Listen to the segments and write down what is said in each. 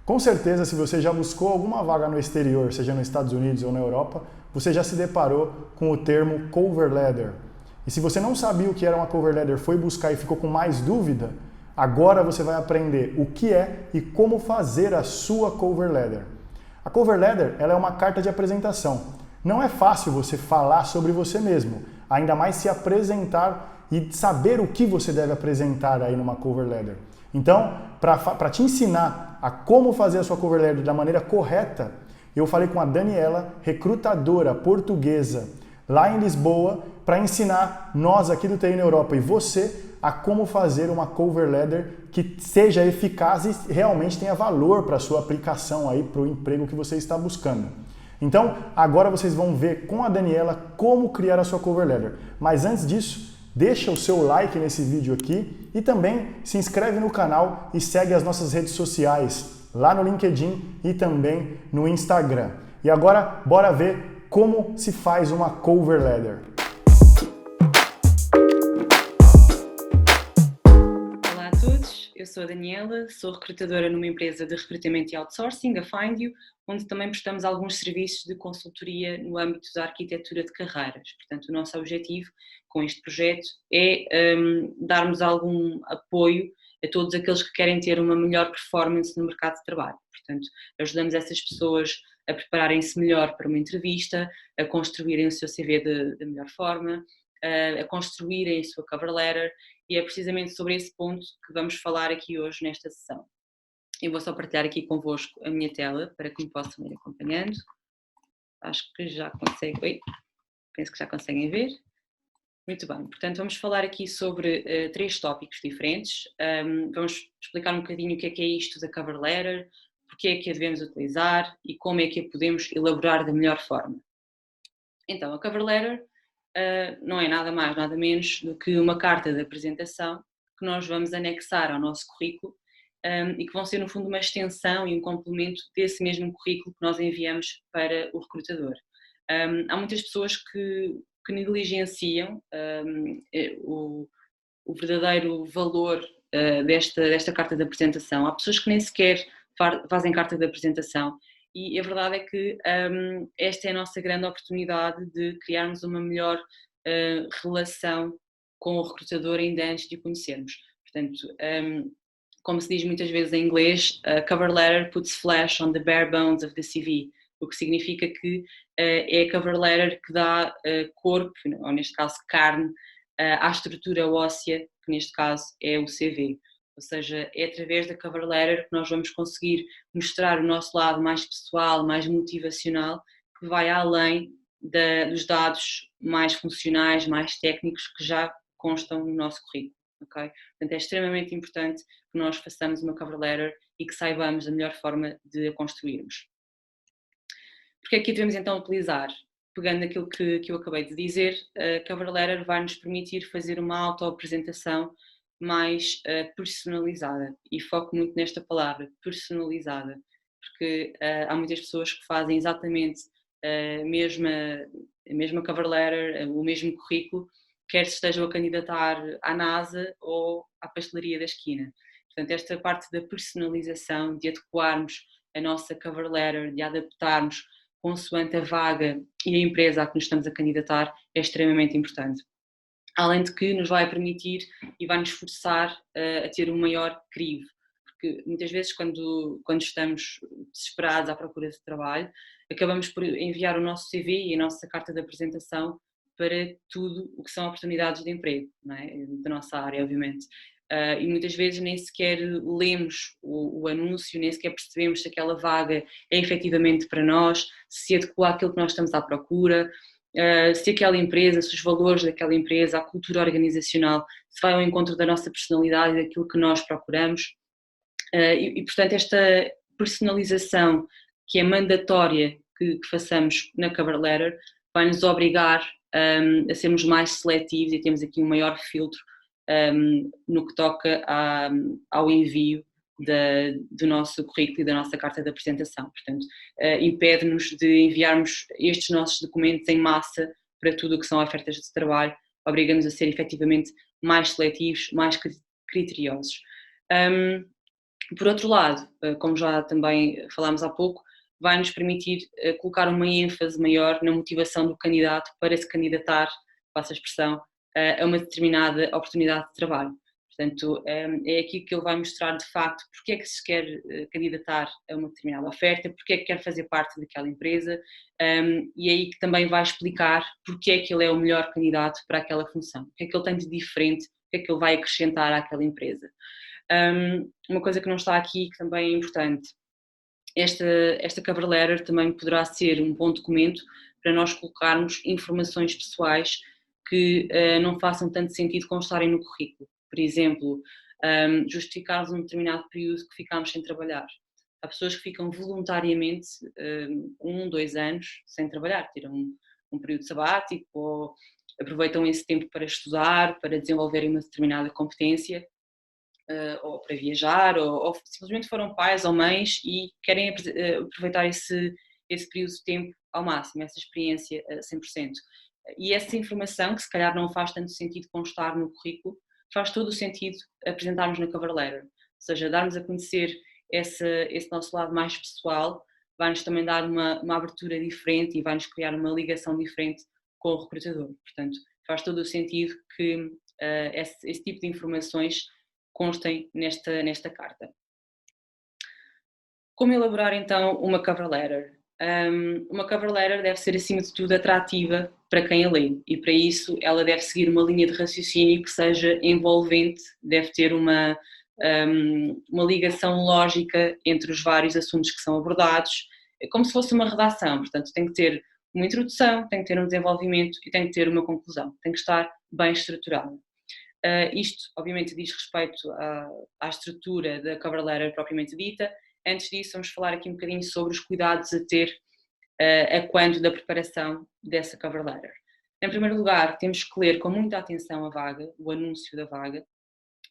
Com certeza, se você já buscou alguma vaga no exterior, seja nos Estados Unidos ou na Europa, você já se deparou com o termo cover letter. E se você não sabia o que era uma cover letter, foi buscar e ficou com mais dúvida, agora você vai aprender o que é e como fazer a sua cover letter. A cover letter, ela é uma carta de apresentação. Não é fácil você falar sobre você mesmo, ainda mais se apresentar e saber o que você deve apresentar aí numa cover letter. Então, para te ensinar a como fazer a sua cover letter da maneira correta, eu falei com a Daniela, recrutadora portuguesa lá em Lisboa, para ensinar nós aqui do TI na Europa e você a como fazer uma cover letter que seja eficaz e realmente tenha valor para a sua aplicação aí para o emprego que você está buscando. Então, agora vocês vão ver com a Daniela como criar a sua cover letter. Mas antes disso, deixa o seu like nesse vídeo aqui e também se inscreve no canal e segue as nossas redes sociais lá no LinkedIn e também no Instagram. E agora, bora ver como se faz uma cover letter. Olá a todos, eu sou a Daniela, sou recrutadora numa empresa de recrutamento e outsourcing, a Find You, onde também prestamos alguns serviços de consultoria no âmbito da arquitetura de carreiras. Portanto, o nosso objetivo com este projeto é darmos algum apoio a todos aqueles que querem ter uma melhor performance no mercado de trabalho. Portanto, ajudamos essas pessoas a prepararem-se melhor para uma entrevista, a construírem o seu CV da melhor forma, a construírem a sua cover letter, e é precisamente sobre esse ponto que vamos falar aqui hoje nesta sessão. Eu vou só partilhar aqui convosco a minha tela para que me possam ir acompanhando. Acho que já conseguem. Oi, penso que já conseguem ver. Muito bem, portanto vamos falar aqui sobre 3 tópicos diferentes. Vamos explicar um bocadinho o que é isto da cover letter, porque é que a devemos utilizar e como é que a podemos elaborar da melhor forma. Então, a cover letter não é nada mais, nada menos do que uma carta de apresentação que nós vamos anexar ao nosso currículo e que vão ser, no fundo, uma extensão e um complemento desse mesmo currículo que nós enviamos para o recrutador. Há muitas pessoas que negligenciam o verdadeiro valor desta carta de apresentação. Há pessoas que nem sequer fazem carta de apresentação. E a verdade é que esta é a nossa grande oportunidade de criarmos uma melhor relação com o recrutador ainda antes de o conhecermos. Portanto, como se diz muitas vezes em inglês, a cover letter puts flesh on the bare bones of the CV, o que significa que é a cover letter que dá corpo, ou neste caso carne, à estrutura óssea, que neste caso é o CV. Ou seja, é através da cover letter que nós vamos conseguir mostrar o nosso lado mais pessoal, mais motivacional, que vai além dos dados mais funcionais, mais técnicos que já constam no nosso currículo. Okay? Portanto, é extremamente importante que nós façamos uma cover letter e que saibamos a melhor forma de a construirmos. Porque é que devemos então utilizar? Pegando aquilo que eu acabei de dizer, a cover letter vai nos permitir fazer uma auto-apresentação mais personalizada, e foco muito nesta palavra, personalizada, porque há muitas pessoas que fazem exatamente a mesma cover letter, o mesmo currículo, quer se estejam a candidatar à NASA ou à pastelaria da esquina. Portanto, esta parte da personalização, de adequarmos a nossa cover letter, de adaptarmos consoante a vaga e a empresa a que nos estamos a candidatar, é extremamente importante. Além de que nos vai permitir e vai nos forçar a ter um maior crivo, porque muitas vezes quando estamos desesperados à procura de trabalho, acabamos por enviar o nosso CV e a nossa carta de apresentação para tudo o que são oportunidades de emprego, não é? Da nossa área, obviamente. E muitas vezes nem sequer lemos o anúncio, nem sequer percebemos se aquela vaga é efetivamente para nós, se adequa àquilo que nós estamos à procura, se aquela empresa, se os valores daquela empresa, a cultura organizacional, se vai ao encontro da nossa personalidade e daquilo que nós procuramos. Portanto, esta personalização que é mandatória que façamos na cover letter vai nos obrigar a sermos mais seletivos e temos aqui um maior filtro no que toca ao envio do nosso currículo e da nossa carta de apresentação. Portanto, impede-nos de enviarmos estes nossos documentos em massa para tudo o que são ofertas de trabalho, obriga-nos a ser efetivamente mais seletivos, mais criteriosos. Por outro lado, como já também falámos há pouco, vai nos permitir colocar uma ênfase maior na motivação do candidato para se candidatar, passa a expressão, a uma determinada oportunidade de trabalho. Portanto, é aqui que ele vai mostrar de facto porque é que se quer candidatar a uma determinada oferta, porque é que quer fazer parte daquela empresa, e é aí que também vai explicar porque é que ele é o melhor candidato para aquela função, o que é que ele tem de diferente, o que é que ele vai acrescentar àquela empresa. Uma coisa que não está aqui, que também é importante, esta cover letter também poderá ser um bom documento para nós colocarmos informações pessoais que não façam tanto sentido constarem no currículo. Por exemplo, justificarmos um determinado período que ficámos sem trabalhar. Há pessoas que ficam voluntariamente 2 anos sem trabalhar, tiram um período sabático ou aproveitam esse tempo para estudar, para desenvolverem uma determinada competência, ou para viajar, ou simplesmente foram pais ou mães e querem aproveitar esse período de tempo ao máximo, essa experiência a 100%. E essa informação, que se calhar não faz tanto sentido constar no currículo, faz todo o sentido apresentarmos na cover letter, ou seja, darmos a conhecer esse nosso lado mais pessoal, vai-nos também dar uma abertura diferente e vai-nos criar uma ligação diferente com o recrutador. Portanto, faz todo o sentido que esse tipo de informações constem nesta carta. Como elaborar então uma cover letter? Uma cover letter deve ser acima de tudo atrativa para quem a lê e para isso ela deve seguir uma linha de raciocínio que seja envolvente, deve ter uma ligação lógica entre os vários assuntos que são abordados, como se fosse uma redação, portanto tem que ter uma introdução, tem que ter um desenvolvimento e tem que ter uma conclusão, tem que estar bem estruturada. Isto, obviamente, diz respeito à estrutura da cover letter propriamente dita. Antes disso, vamos falar aqui um bocadinho sobre os cuidados a ter a quando da preparação dessa cover letter. Em primeiro lugar, temos que ler com muita atenção a vaga, o anúncio da vaga,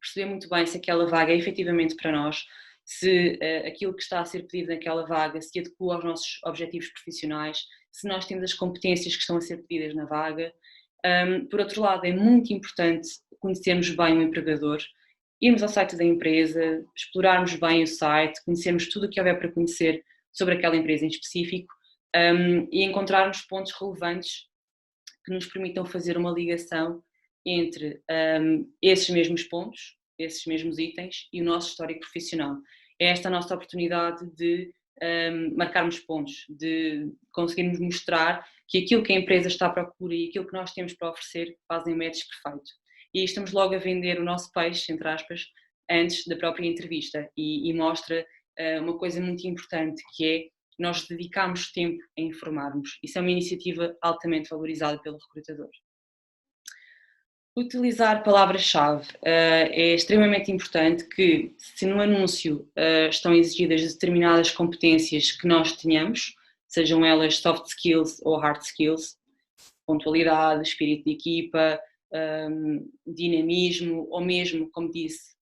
perceber muito bem se aquela vaga é efetivamente para nós, se aquilo que está a ser pedido naquela vaga se adequa aos nossos objetivos profissionais, se nós temos as competências que estão a ser pedidas na vaga. Por outro lado, é muito importante conhecermos bem o empregador, irmos ao site da empresa, explorarmos bem o site, conhecermos tudo o que houver para conhecer sobre aquela empresa em específico, e encontrarmos pontos relevantes que nos permitam fazer uma ligação entre esses mesmos pontos, esses mesmos itens e o nosso histórico profissional. É esta a nossa oportunidade de marcarmos pontos, de conseguirmos mostrar que aquilo que a empresa está à procura e aquilo que nós temos para oferecer fazem um match perfeito. E estamos logo a vender o nosso peixe, entre aspas, antes da própria entrevista e mostra uma coisa muito importante, que é nós dedicamos tempo a informarmos. Isso é uma iniciativa altamente valorizada pelo recrutador. Utilizar palavras-chave é extremamente importante que, se no anúncio estão exigidas determinadas competências que nós tenhamos, sejam elas soft skills ou hard skills, pontualidade, espírito de equipa, dinamismo ou mesmo, como disse,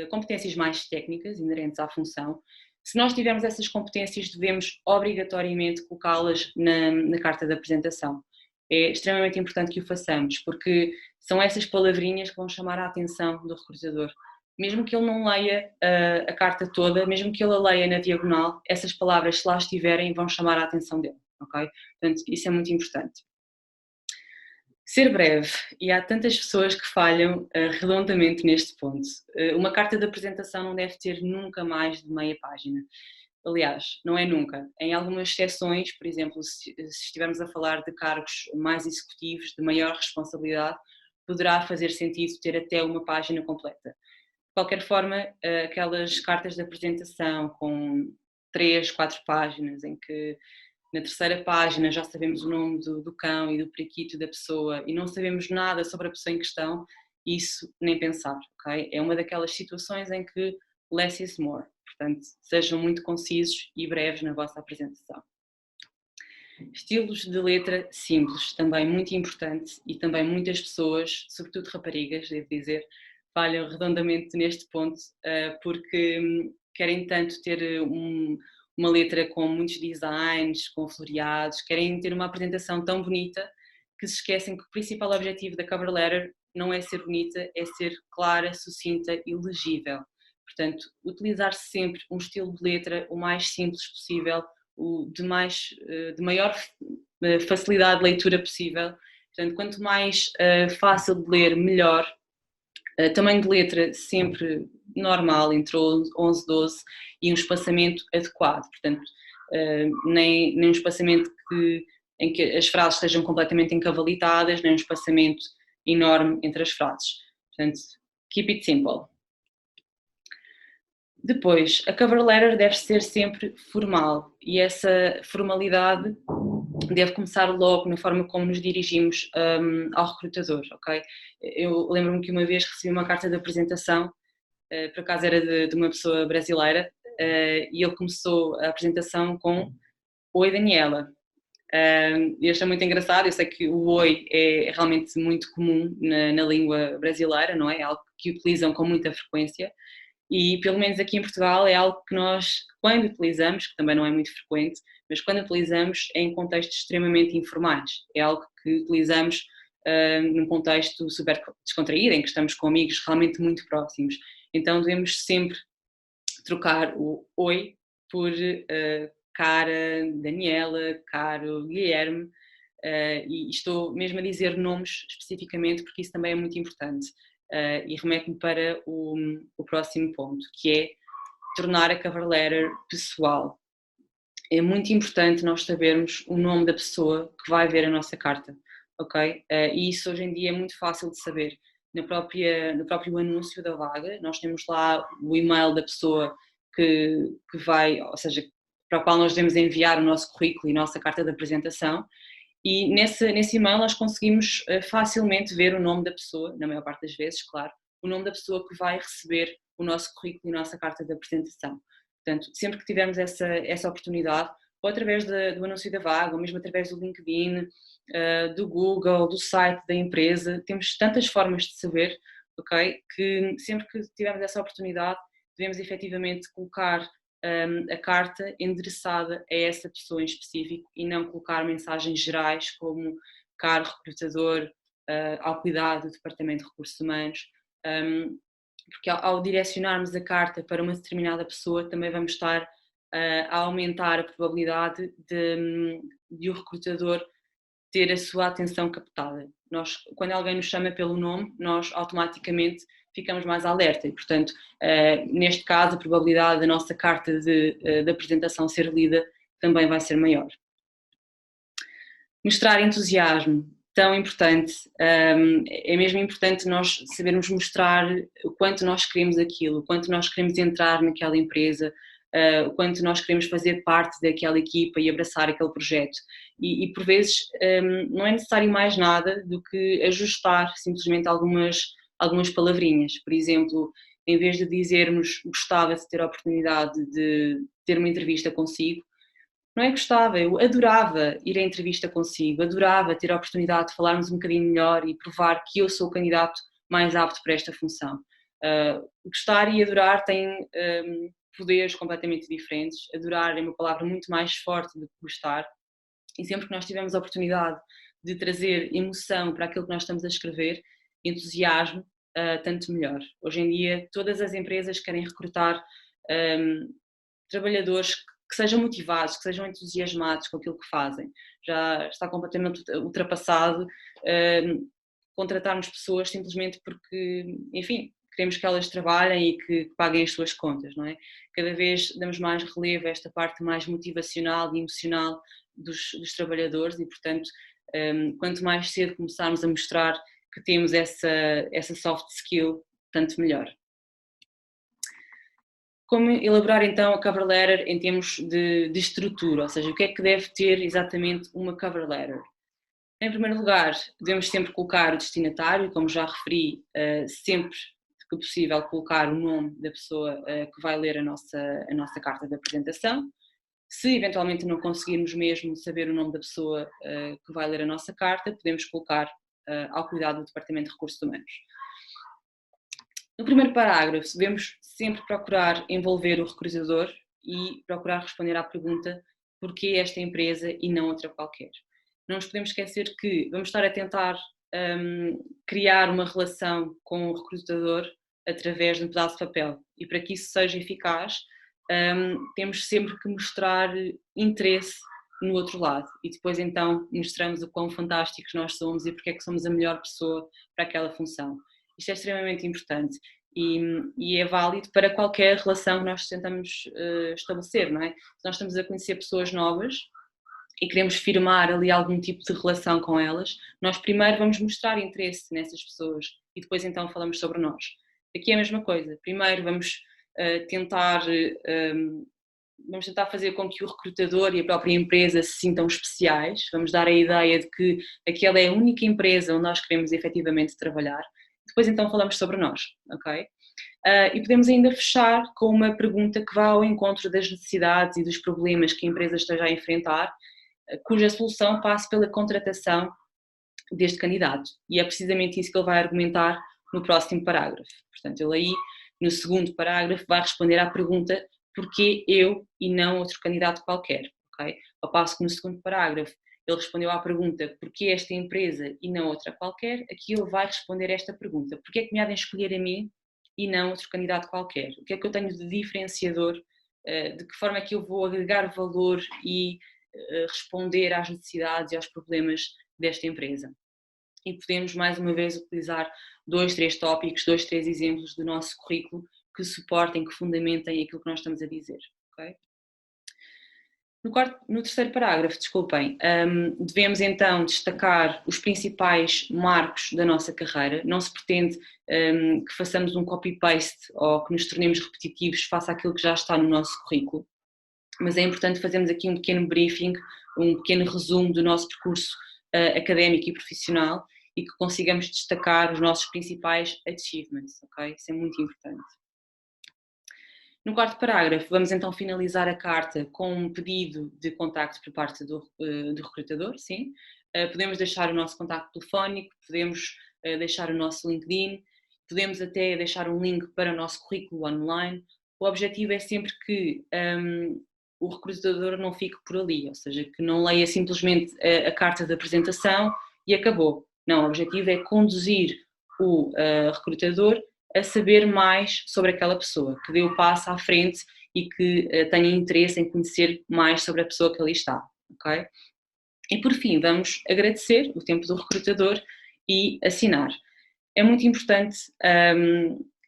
competências mais técnicas inerentes à função, se nós tivermos essas competências devemos obrigatoriamente colocá-las na carta de apresentação. É extremamente importante que o façamos, porque são essas palavrinhas que vão chamar a atenção do recrutador. Mesmo que ele não leia a carta toda, mesmo que ele a leia na diagonal, essas palavras, se lá estiverem, vão chamar a atenção dele, ok? Portanto, isso é muito importante. Ser breve, e há tantas pessoas que falham redondamente neste ponto. Uma carta de apresentação não deve ter nunca mais de meia página. Aliás, não é nunca. Em algumas exceções, por exemplo, se estivermos a falar de cargos mais executivos, de maior responsabilidade, poderá fazer sentido ter até uma página completa. De qualquer forma, aquelas cartas de apresentação com 3, 4 páginas, em que na terceira página já sabemos o nome do cão e do periquito da pessoa e não sabemos nada sobre a pessoa em questão, isso nem pensar, ok? É uma daquelas situações em que less is more. Portanto, sejam muito concisos e breves na vossa apresentação. Estilos de letra simples, também muito importante e também muitas pessoas, sobretudo raparigas, devo dizer, falham redondamente neste ponto porque querem tanto ter uma letra com muitos designs, com floreados, querem ter uma apresentação tão bonita que se esquecem que o principal objetivo da cover letter não é ser bonita, é ser clara, sucinta e legível. Portanto, utilizar sempre um estilo de letra o mais simples possível, o de maior facilidade de leitura possível. Portanto, quanto mais fácil de ler, melhor. Tamanho de letra sempre normal, entre 11, 12 e um espaçamento adequado. Portanto, nem um espaçamento em que as frases estejam completamente encavalitadas, nem um espaçamento enorme entre as frases. Portanto, keep it simple. Depois, a cover letter deve ser sempre formal e essa formalidade deve começar logo na forma como nos dirigimos ao recrutador, ok? Eu lembro-me que uma vez recebi uma carta de apresentação, por acaso era de uma pessoa brasileira, e ele começou a apresentação com "Oi, Daniela". Eu achei muito engraçado, eu sei que o "oi" é realmente muito comum na língua brasileira, não é? É algo que utilizam com muita frequência. E pelo menos aqui em Portugal é algo que nós, quando utilizamos, que também não é muito frequente, mas quando utilizamos é em contextos extremamente informais. É algo que utilizamos num contexto super descontraído, em que estamos com amigos realmente muito próximos. Então devemos sempre trocar o "oi" por cara Daniela, caro Guilherme, e estou mesmo a dizer nomes especificamente porque isso também é muito importante. E remete-me para o próximo ponto, que é tornar a cover letter pessoal. É muito importante nós sabermos o nome da pessoa que vai ver a nossa carta, ok? E isso hoje em dia é muito fácil de saber. No próprio anúncio da vaga, nós temos lá o e-mail da pessoa que vai, ou seja, para o qual nós devemos enviar o nosso currículo e a nossa carta de apresentação. E nesse e-mail nós conseguimos facilmente ver o nome da pessoa, na maior parte das vezes, claro, o nome da pessoa que vai receber o nosso currículo e a nossa carta de apresentação. Portanto, sempre que tivermos essa oportunidade, ou através do anúncio da vaga, ou mesmo através do LinkedIn, do Google, do site da empresa, temos tantas formas de saber, ok, que sempre que tivermos essa oportunidade, devemos efetivamente colocar a carta endereçada a essa pessoa em específico e não colocar mensagens gerais como "caro recrutador, ao cuidado do Departamento de Recursos Humanos", porque ao direcionarmos a carta para uma determinada pessoa também vamos estar a aumentar a probabilidade de o recrutador ter a sua atenção captada. Quando alguém nos chama pelo nome, nós automaticamente ficamos mais alerta e, portanto, neste caso, a probabilidade da nossa carta de apresentação ser lida também vai ser maior. Mostrar entusiasmo, tão importante. É mesmo importante nós sabermos mostrar o quanto nós queremos aquilo, o quanto nós queremos entrar naquela empresa, o quanto nós queremos fazer parte daquela equipa e abraçar aquele projeto. E por vezes não é necessário mais nada do que ajustar simplesmente algumas palavrinhas. Por exemplo, em vez de dizermos "gostava de ter a oportunidade de ter uma entrevista consigo", não é gostava, eu adorava ir à entrevista consigo, adorava ter a oportunidade de falarmos um bocadinho melhor e provar que eu sou o candidato mais apto para esta função. Gostar e adorar têm poderes completamente diferentes. Adorar é uma palavra muito mais forte do que gostar, e sempre que nós tivermos a oportunidade de trazer emoção para aquilo que nós estamos a escrever, entusiasmo, tanto melhor. Hoje em dia todas as empresas querem recrutar trabalhadores que sejam motivados, que sejam entusiasmados com aquilo que fazem. Já está completamente ultrapassado contratarmos pessoas simplesmente porque, enfim, queremos que elas trabalhem e que paguem as suas contas, não é? Cada vez damos mais relevo a esta parte mais motivacional e emocional dos trabalhadores e, portanto, quanto mais cedo começarmos a mostrar que temos essa soft skill, tanto melhor. Como elaborar então a cover letter em termos de estrutura, ou seja, o que é que deve ter exatamente uma cover letter? Em primeiro lugar, devemos sempre colocar o destinatário, como já referi, sempre que possível colocar o nome da pessoa que vai ler a nossa carta de apresentação. Se eventualmente não conseguirmos mesmo saber o nome da pessoa que vai ler a nossa carta, podemos colocar ao cuidado do Departamento de Recursos Humanos. No primeiro parágrafo, devemos sempre procurar envolver o recrutador e procurar responder à pergunta porquê esta empresa e não outra qualquer. Não nos podemos esquecer que vamos estar a tentar criar uma relação com o recrutador através de um pedaço de papel. E para que isso seja eficaz, temos sempre que mostrar interesse no outro lado e depois então mostramos o quão fantásticos nós somos e porque é que somos a melhor pessoa para aquela função. Isto é extremamente importante e é válido para qualquer relação que nós tentamos estabelecer, não é? Se nós estamos a conhecer pessoas novas e queremos firmar ali algum tipo de relação com elas, nós primeiro vamos mostrar interesse nessas pessoas e depois então falamos sobre nós. Aqui é a mesma coisa, primeiro vamos tentar fazer com que o recrutador e a própria empresa se sintam especiais, vamos dar a ideia de que aquela é a única empresa onde nós queremos efetivamente trabalhar, depois então falamos sobre nós, ok? E podemos ainda fechar com uma pergunta que vá ao encontro das necessidades e dos problemas que a empresa esteja a enfrentar, cuja solução passe pela contratação deste candidato. E é precisamente isso que ele vai argumentar no próximo parágrafo. Portanto, ele aí, no segundo parágrafo, vai responder à pergunta porquê eu e não outro candidato qualquer, ok? Ao passo que no segundo parágrafo ele respondeu à pergunta porquê esta empresa e não outra qualquer, aqui ele vai responder esta pergunta, porquê é que me há de escolher a mim e não outro candidato qualquer? O que é que eu tenho de diferenciador? De que forma é que eu vou agregar valor e responder às necessidades e aos problemas desta empresa? E podemos mais uma vez utilizar 2, 3 tópicos, 2, 3 exemplos do nosso currículo que suportem, que fundamentem aquilo que nós estamos a dizer, ok? No terceiro parágrafo, desculpem, devemos então destacar os principais marcos da nossa carreira. Não se pretende que façamos um copy-paste ou que nos tornemos repetitivos face àquilo que já está no nosso currículo, mas é importante fazermos aqui um pequeno briefing, um pequeno resumo do nosso percurso académico e profissional e que consigamos destacar os nossos principais achievements, ok? Isso é muito importante. No quarto parágrafo, vamos então finalizar a carta com um pedido de contacto por parte do recrutador, sim. Podemos deixar o nosso contacto telefónico, podemos deixar o nosso LinkedIn, podemos até deixar um link para o nosso currículo online. O objetivo é sempre que o recrutador não fique por ali, ou seja, que não leia simplesmente a carta de apresentação e acabou. Não, o objetivo é conduzir o recrutador a saber mais sobre aquela pessoa, que dê o passo à frente e que tenha interesse em conhecer mais sobre a pessoa que ali está, ok? E por fim, vamos agradecer o tempo do recrutador e assinar. É muito importante,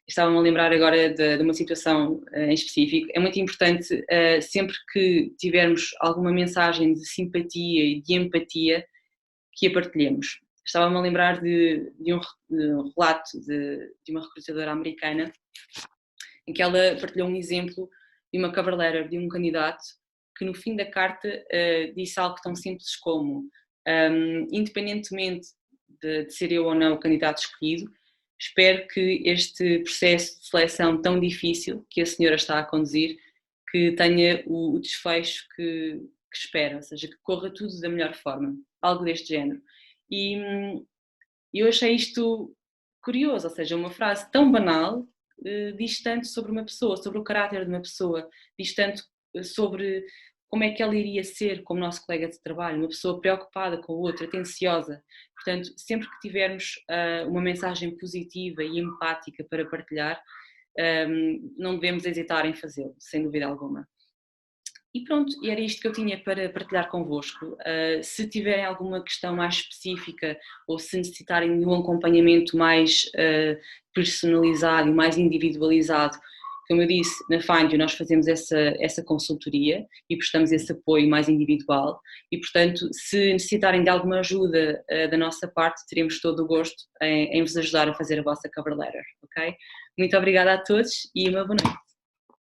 estava-me a lembrar agora de uma situação em específico, é muito importante sempre que tivermos alguma mensagem de simpatia e de empatia que a partilhemos. Estava-me a lembrar de um relato de uma recrutadora americana em que ela partilhou um exemplo de uma cover letter de um candidato que no fim da carta disse algo tão simples como independentemente de ser eu ou não o candidato escolhido, espero que este processo de seleção tão difícil que a senhora está a conduzir, que tenha o desfecho que espera, ou seja, que corra tudo da melhor forma, algo deste género. E eu achei isto curioso, ou seja, uma frase tão banal diz tanto sobre uma pessoa, sobre o caráter de uma pessoa, diz tanto sobre como é que ela iria ser como nosso colega de trabalho, uma pessoa preocupada com o outro, atenciosa. Portanto, sempre que tivermos uma mensagem positiva e empática para partilhar, não devemos hesitar em fazê-lo, sem dúvida alguma. E pronto, e era isto que eu tinha para partilhar convosco. Se tiverem alguma questão mais específica ou se necessitarem de um acompanhamento mais personalizado e mais individualizado, como eu disse, na Findyou nós fazemos essa consultoria e prestamos esse apoio mais individual e, portanto, se necessitarem de alguma ajuda da nossa parte, teremos todo o gosto em vos ajudar a fazer a vossa cover letter, ok? Muito obrigada a todos e uma boa noite.